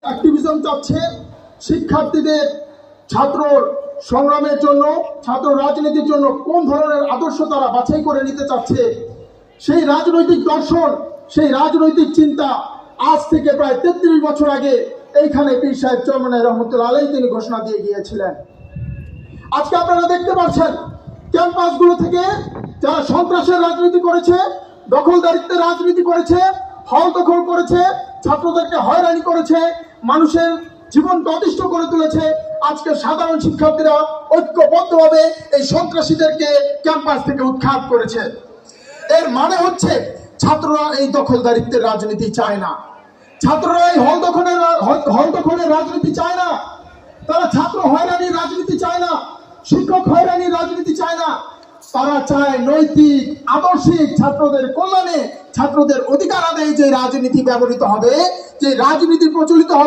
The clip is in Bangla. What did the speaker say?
অ্যাক্টিভিজম চাচ্ছে শিক্ষার্থীদের ছাত্র সংগ্রামের জন্য, ছাত্র রাজনীতির জন্য কোন ধরনের আদর্শ তারা বাছাই করে নিতে চাচ্ছে, সেই রাজনৈতিক দর্শন, সেই রাজনৈতিক চিন্তা আজ থেকে প্রায় ৩৩ বছর আগে এইখানে পীর সাহেব চরমনাই রহমতুল্লাহ আলাইহি তিনি ঘোষণা দিয়ে গিয়েছিলেন। আজকে আপনারা দেখতে পাচ্ছেন ক্যাম্পাসগুলো থেকে যারা সন্ত্রাসের রাজনীতি করেছে, দখলদারিত্বের রাজনীতি করেছে, হল দখল করেছে, ছাত্রদেরকে হয়রানি করেছে, মানুষের জীবনকে অতিষ্ঠ করে তুলেছে, আজকে সাধারণ শিক্ষার্থীরা ঐক্যবদ্ধভাবে এই সন্ত্রাসীদেরকে ক্যাম্পাস থেকে উৎখাত করেছে। এর মানে হচ্ছে ছাত্ররা এই দখলদারিত্বের রাজনীতি চায় না, ছাত্ররা এই হল দখলের রাজনীতি চায় না, তারা ছাত্র হয়রানির রাজনীতি চায় না, শিক্ষক হয়রানির রাজনীতি চায় না। তারা চায় নৈতিক আদর্শিক ছাত্রদের কল্যাণে, ছাত্রদের অধিকার আদায়ে যে রাজনীতি ব্যবহৃত হবে, যে রাজনীতি প্রচলিত হবে।